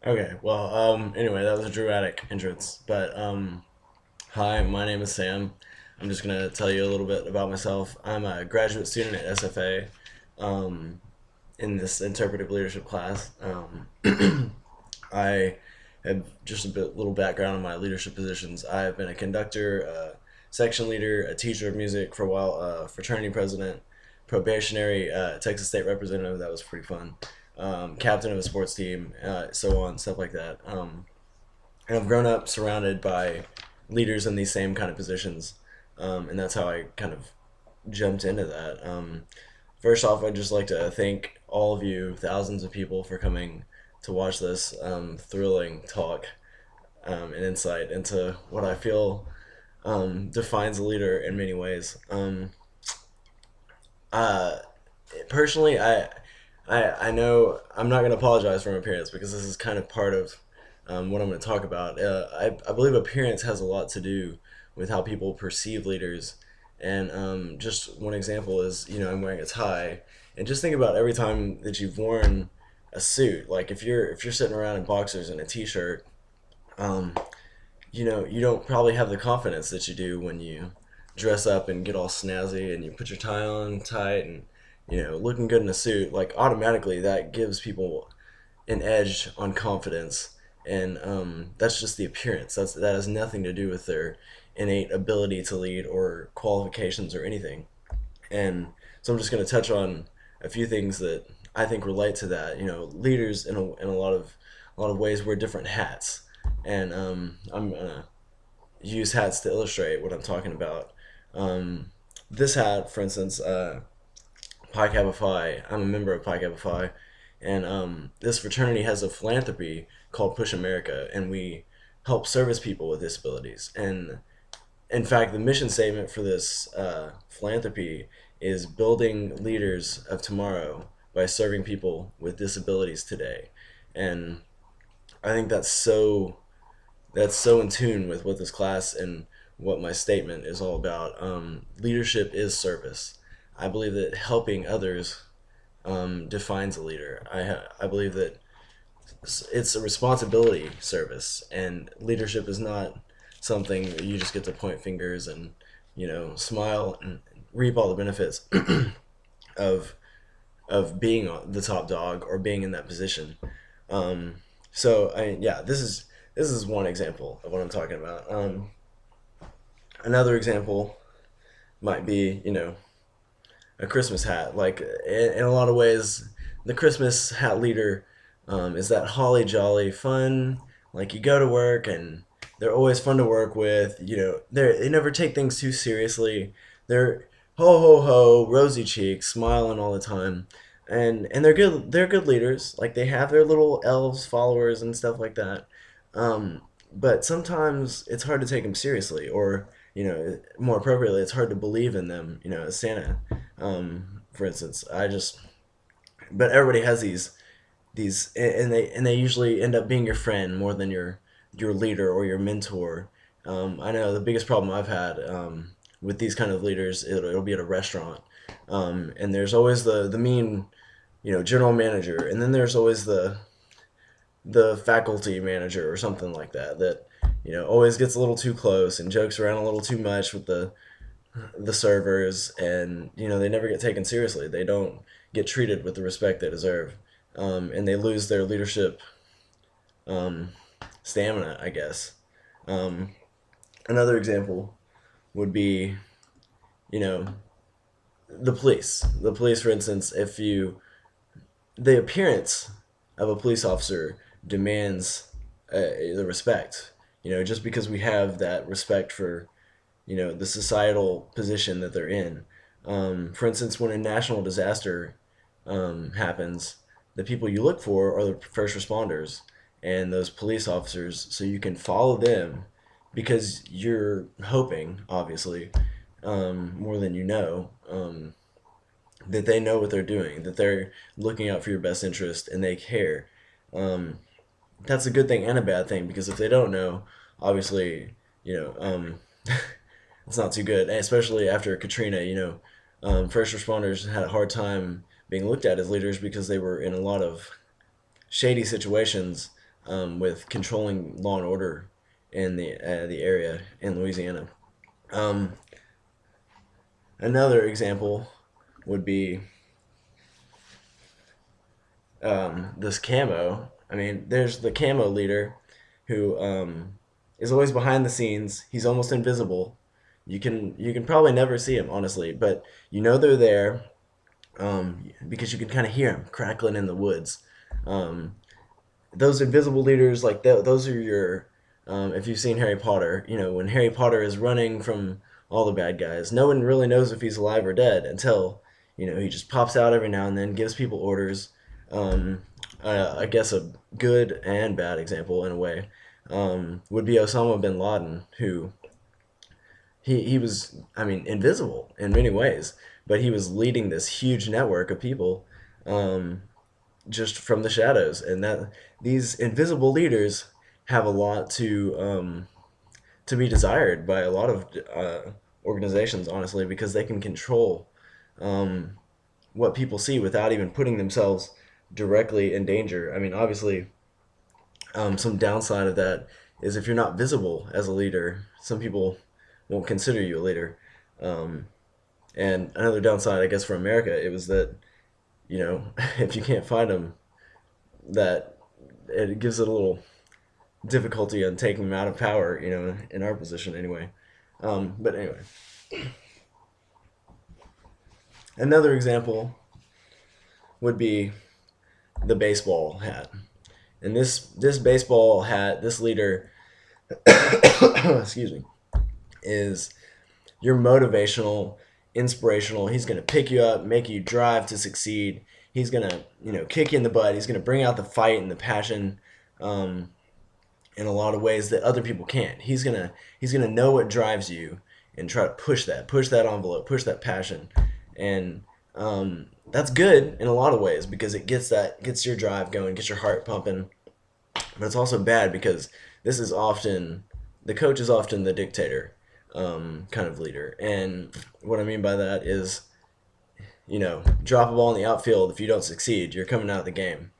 Okay, well, anyway, that was a dramatic entrance. But hi, my name is Sam. I'm just gonna tell you a little bit about myself. I'm a graduate student at SFA, um, in this interpretive leadership class. I have just a little background on my leadership positions. I have been a conductor, section leader, a teacher of music for a while, fraternity president, probationary Texas State representative. That was pretty fun. Captain of a sports team, so on, stuff like that. And I've grown up surrounded by leaders in these same kind of positions, and that's how I kind of jumped into that. First off, I'd just like to thank all of you, thousands of people, for coming to watch this thrilling talk and insight into what I feel defines a leader in many ways. Uh, Personally, I know I'm not going to apologize for my appearance because this is kind of part of what I'm going to talk about. I believe appearance has a lot to do with how people perceive leaders. And just one example is, I'm wearing a tie. And just think about every time that you've worn a suit. Like if you're sitting around in boxers and a t-shirt, um, you don't probably have the confidence that you do when you dress up and get all snazzy and you put your tie on tight and looking good in a suit. Like automatically that gives people an edge on confidence, and that's just the appearance. That has nothing to do with their innate ability to lead or qualifications or anything. And so I'm just going to touch on a few things that I think relate to that. Leaders in a lot of ways wear different hats, and I'm gonna use hats to illustrate what I'm talking about. Um, this hat, for instance, Pi Kappa Phi. I'm a member of Pi Kappa Phi, and this fraternity has a philanthropy called Push America, and we help service people with disabilities. And in fact, the mission statement for this philanthropy is building leaders of tomorrow by serving people with disabilities today. And I think that's so in tune with what this class and what my statement is all about. Leadership is service. I believe that helping others defines a leader. I believe that it's a responsibility service, and leadership is not something that you just get to point fingers and smile and reap all the benefits of being the top dog or being in that position. Yeah, this is one example of what I'm talking about. Another example might be a Christmas hat. Like in a lot of ways, the Christmas hat leader is that holly jolly fun. Like you go to work and they're always fun to work with. They never take things too seriously. They're ho ho ho, rosy cheeks, smiling all the time, and they're good. They're good leaders. Like they have their little elves followers and stuff like that. But sometimes it's hard to take them seriously, or more appropriately, it's hard to believe in them. As Santa, for instance. But everybody has these, and they usually end up being your friend more than your leader or your mentor. I know the biggest problem I've had with these kind of leaders, it'll be at a restaurant, and there's always the mean, general manager, and then there's always the faculty manager or something like that always gets a little too close and jokes around a little too much with the servers, and they never get taken seriously. They don't get treated with the respect they deserve, and they lose their leadership um, stamina, I guess. Um, Another example would be you know the police. The police, for instance, if you the appearance of a police officer demands the respect. Just because we have that respect for the societal position that they're in. For instance, when a national disaster happens, the people you look for are the first responders and those police officers, so you can follow them because you're hoping, obviously, more than that they know what they're doing, that they're looking out for your best interest, and they care. Um, that's a good thing and a bad thing because if they don't know, obviously, it's not too good, especially after Katrina. First responders had a hard time being looked at as leaders because they were in a lot of shady situations, with controlling law and order in the area in Louisiana. Um, Another example would be this camo. I mean, there's the camo leader who is always behind the scenes. He's almost invisible. You can probably never see him, honestly, but you know they're there because you can kind of hear him crackling in the woods. Um, those invisible leaders, like those are your. If you've seen Harry Potter, you know when Harry Potter is running from all the bad guys, no one really knows if he's alive or dead until he just pops out every now and then, gives people orders. Um, I guess a good and bad example in a way would be Osama bin Laden, who he was, I mean, invisible in many ways, but he was leading this huge network of people um, just from the shadows, and that these invisible leaders have a lot to be desired by a lot of organizations, honestly, because they can control um, what people see without even putting themselves directly in danger. I mean, obviously, some downside of that is if you're not visible as a leader, some people won't consider you a leader. Um, and another downside, I guess, for America, it was that if you can't find them, that it gives it a little difficulty on taking them out of power. In our position anyway. But anyway, another example would be the baseball hat. And this baseball hat, this leader, excuse me, is your motivational, inspirational. He's gonna pick you up, make you drive to succeed. He's gonna kick you in the butt. He's gonna bring out the fight and the passion um, in a lot of ways that other people can't. He's gonna know what drives you and try to push that envelope, push that passion, and that's good in a lot of ways because it gets your drive going, gets your heart pumping. But it's also bad because the coach is often the dictator kind of leader, and what I mean by that is drop a ball in the outfield. If you don't succeed, you're coming out of the game,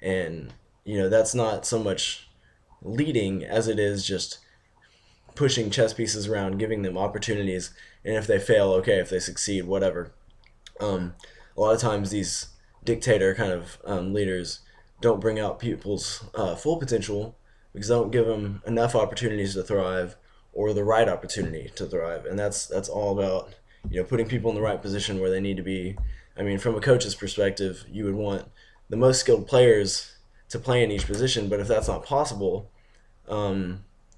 and that's not so much leading as it is just pushing chess pieces around, giving them opportunities, and if they fail, okay. If they succeed, whatever. A lot of times these dictator kind of leaders don't bring out people's full potential because they don't give them enough opportunities to thrive or the right opportunity to thrive, and that's all about putting people in the right position where they need to be. I mean, from a coach's perspective, you would want the most skilled players to play in each position, but if that's not possible,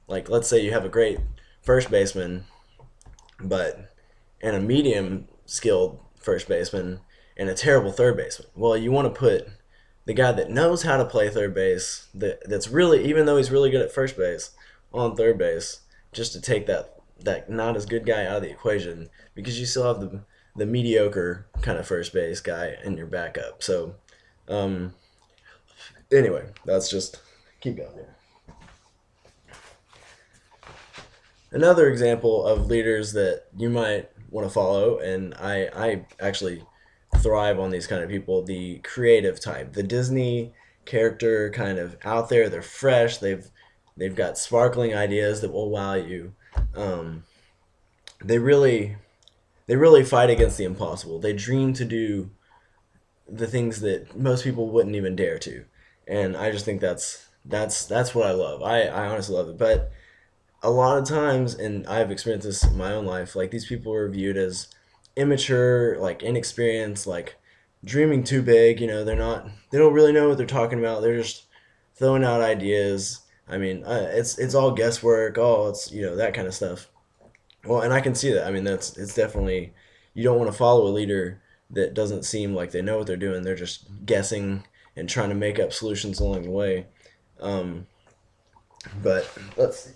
like let's say you have a great first baseman, but and a medium skilled first baseman and a terrible third baseman. Well, you want to put the guy that knows how to play third base, that's really, even though he's really good at first base, on third base, just to take that not as good guy out of the equation because you still have the mediocre kind of first base guy in your backup. So, anyway, that's just keep going here. Another example of leaders that you might want to follow, and I actually thrive on these kind of people, the creative type, the Disney character kind of out there. They're fresh. They've got sparkling ideas that will wow you. Um, they really fight against the impossible. They dream to do the things that most people wouldn't even dare to, and I just think that's what I love. I honestly love it, but a lot of times, and I've experienced this in my own life, like these people are viewed as immature, like inexperienced, like dreaming too big. They don't really know what they're talking about. They're just throwing out ideas. I mean, it's all guesswork. Oh, it's that kind of stuff. Well, and I can see that. I mean, it's definitely, you don't want to follow a leader that doesn't seem like they know what they're doing. They're just guessing and trying to make up solutions along the way. But let's see.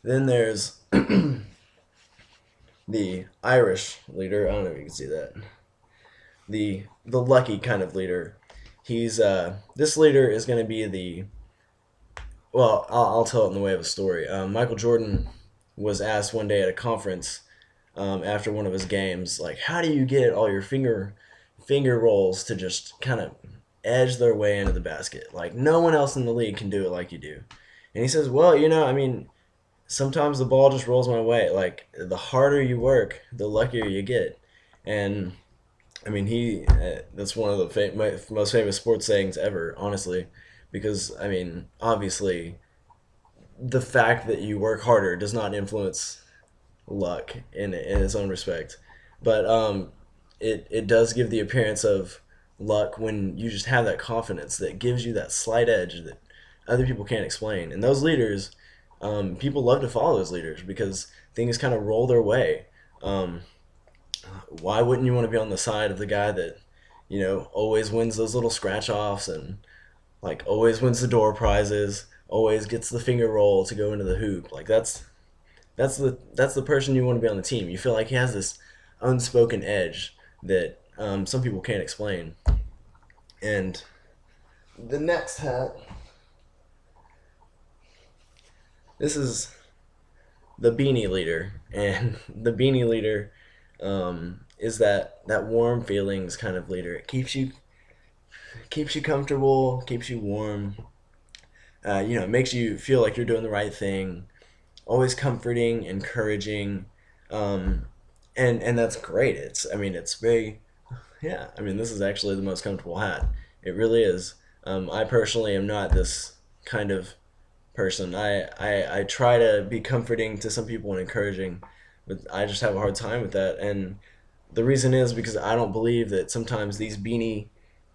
Then there's the Irish leader. I don't know if you can see that. The lucky kind of leader. He's this leader is going to be well, I'll tell it in the way of a story. Michael Jordan was asked one day at a conference after one of his games, like, how do you get all your finger rolls to just kind of edge their way into the basket. Like no one else in the league can do it like you do. And he says, well, I mean, sometimes the ball just rolls my way. Like the harder you work, the luckier you get. And I mean, that's one of the most famous sports sayings ever, honestly, because I mean, obviously, the fact that you work harder does not influence luck in its own respect, but it does give the appearance of luck when you just have that confidence that gives you that slight edge that other people can't explain. And those leaders, people love to follow those leaders because things kind of roll their way. Um, why wouldn't you want to be on the side of the guy that always wins those little scratch offs and like always wins the door prizes, always gets the finger roll to go into the hoop? Like that's the person you want to be on the team. You feel like he has this unspoken edge that some people can't explain. And the next hat, this is the beanie leader, and the beanie leader is that warm feelings kind of leader. It keeps you comfortable, keeps you warm. It makes you feel like you're doing the right thing. Always comforting, encouraging, um, and that's great. It's very, yeah. I mean, this is actually the most comfortable hat. It really is. I personally am not this kind of person. I try to be comforting to some people and encouraging, but I just have a hard time with that. And the reason is because I don't believe that sometimes these beanie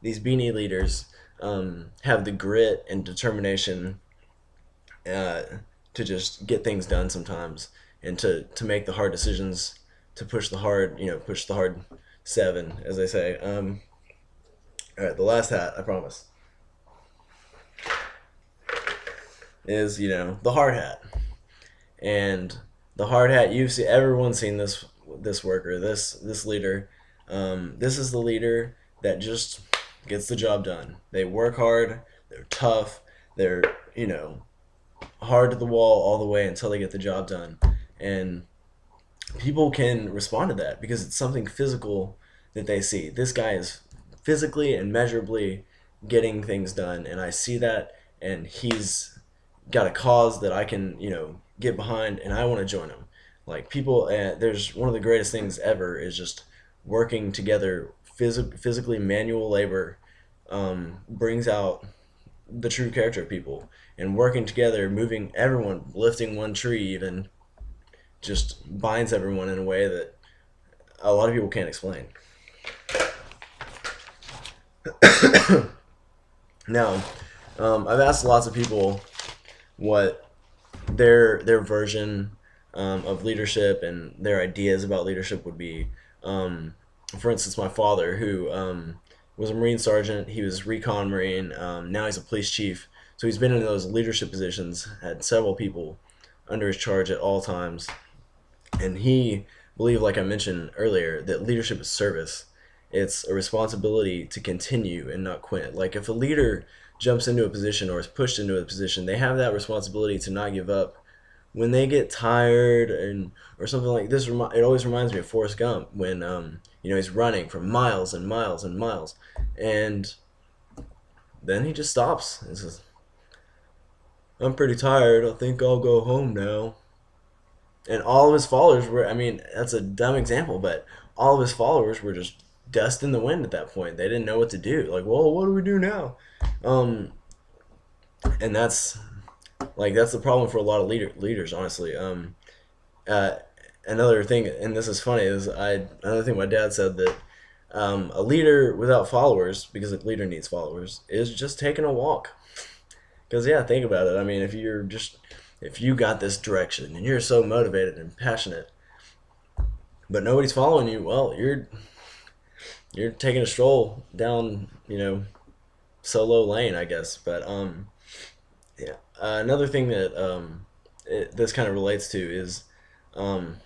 leaders have the grit and determination uh, to just get things done sometimes and to make the hard decisions, to push the hard seven, as they say. All right, the last hat, I promise, is the hard hat. And the hard hat, everyone's seen this worker, this leader. This is the leader that just gets the job done. They work hard, they're tough, they're hard to the wall all the way until they get the job done. And people can respond to that because it's something physical that they see. This guy is physically and measurably getting things done, and I see that, and he's got a cause that I can, get behind, and I want to join him. Like people, there's one of the greatest things ever is just working together. Physically, manual labor brings out the true character of people, and working together, moving everyone, lifting one tree, even just binds everyone in a way that a lot of people can't explain. Now, I've asked lots of people what their version of leadership and their ideas about leadership would be. For instance, my father, who was a Marine sergeant, he was recon Marine. Now he's a police chief, so he's been in those leadership positions, had several people under his charge at all times, and he believed, like I mentioned earlier, that leadership is service. It's a responsibility to continue and not quit. Like if a leader jumps into a position or is pushed into a position, they have that responsibility to not give up. When they get tired and or something like this, it always reminds me of Forrest Gump when he's running for miles and miles and miles, and then he just stops and says, "I'm pretty tired. I think I'll go home now." And all of his followers were, I mean, that's a dumb example, but all of his followers were just dust in the wind at that point. They didn't know what to do. Like, well, what do we do now? Um, and that's the problem for a lot of leaders, honestly. Uh, Another thing, and this is funny, is another thing my dad said that a leader without followers, because a leader needs followers, is just taking a walk. Because yeah, think about it. I mean, if you got this direction and you're so motivated and passionate, but nobody's following you, well, you're taking a stroll down, solo lane, I guess. But yeah, another thing that this kind of relates to is um,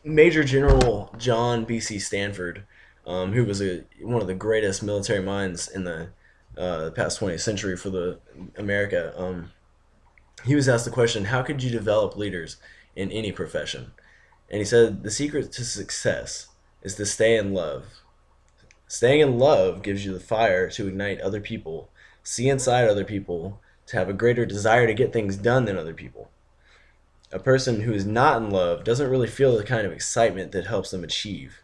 Major General John B.C. Stanford, who was one of the greatest military minds in the past 20th century for the America. He was asked the question, "How could you develop leaders in any profession?" And he said, "The secret to success is to stay in love. Staying in love gives you the fire to ignite other people, see inside other people, to have a greater desire to get things done than other people. A person who is not in love doesn't really feel the kind of excitement that helps them achieve.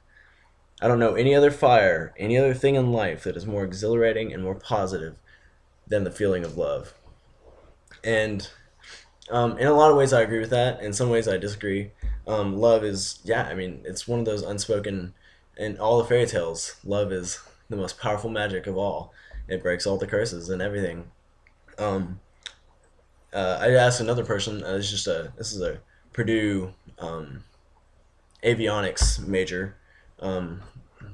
I don't know any other fire, any other thing in life that is more exhilarating and more positive than the feeling of love. And in a lot of ways, I agree with that. In some ways, I disagree. Love is, yeah, I mean, it's one of those unspoken, in all the fairy tales, love is the most powerful magic of all. It breaks all the curses and everything. Um, I asked another person. This is a Purdue avionics major, um,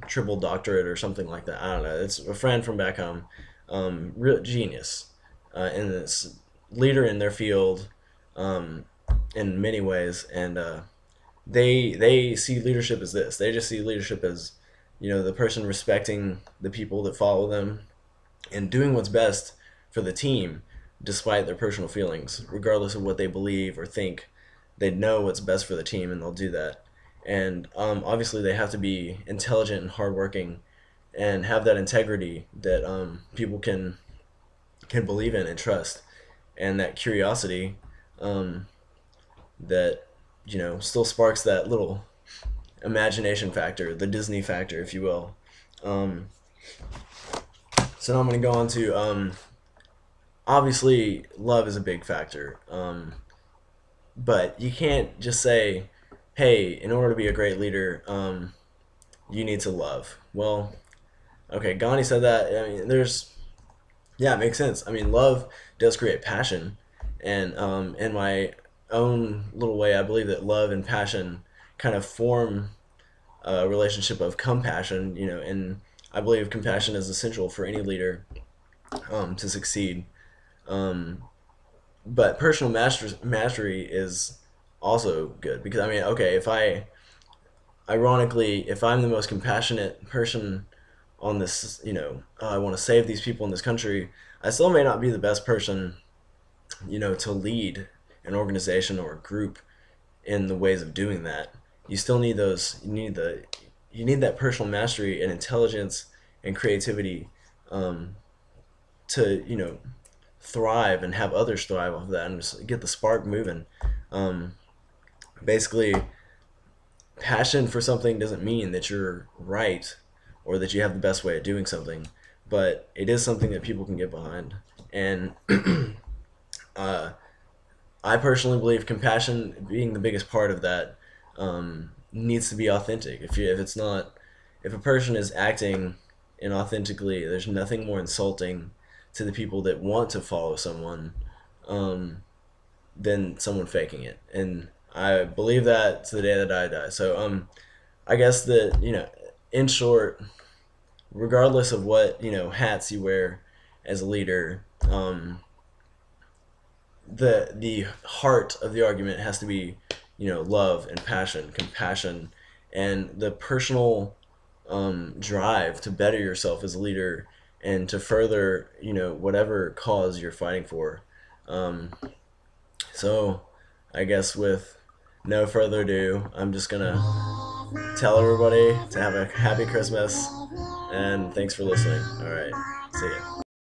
triple doctorate or something like that. I don't know. It's a friend from back home, real genius, and this leader in their field, um, in many ways. And they see leadership as this. They just see leadership as, the person respecting the people that follow them and doing what's best for the team despite their personal feelings, regardless of what they believe or think. They know what's best for the team and they'll do that. And obviously, they have to be intelligent and hardworking and have that integrity that people can believe in and trust, and that curiosity um, that still sparks that little imagination factor, the Disney factor, if you will. Um, so now I'm going to go on to obviously love is a big factor, but you can't just say, "Hey, in order to be a great leader, you need to love." Well, okay, Gandhi said that. I mean, yeah, it makes sense. I mean, love does create passion, and in my own little way, I believe that love and passion kind of form a relationship of compassion. And I believe compassion is essential for any leader to succeed. Um, but personal mastery is also good because I mean, okay, if I'm the most compassionate person on this, I want to save these people in this country, I still may not be the best person, to lead an organization or a group in the ways of doing that. You still need those. You need that personal mastery and intelligence and creativity to thrive and have others thrive off of that and just get the spark moving. Um, Basically, passion for something doesn't mean that you're right or that you have the best way of doing something, but it is something that people can get behind. And uh, I personally believe compassion being the biggest part of that needs to be authentic. If it's not, if a person is acting inauthentically, there's nothing more insulting to the people that want to follow someone um, than someone faking it. And I believe that to the day that I die. So I guess that in short, regardless of what hats you wear as a leader, the heart of the argument has to be love and passion, compassion, and the personal drive to better yourself as a leader and to further whatever cause you're fighting for. Um, so I guess with no further ado, I'm just gonna tell everybody to have a happy Christmas and thanks for listening. All right, see ya.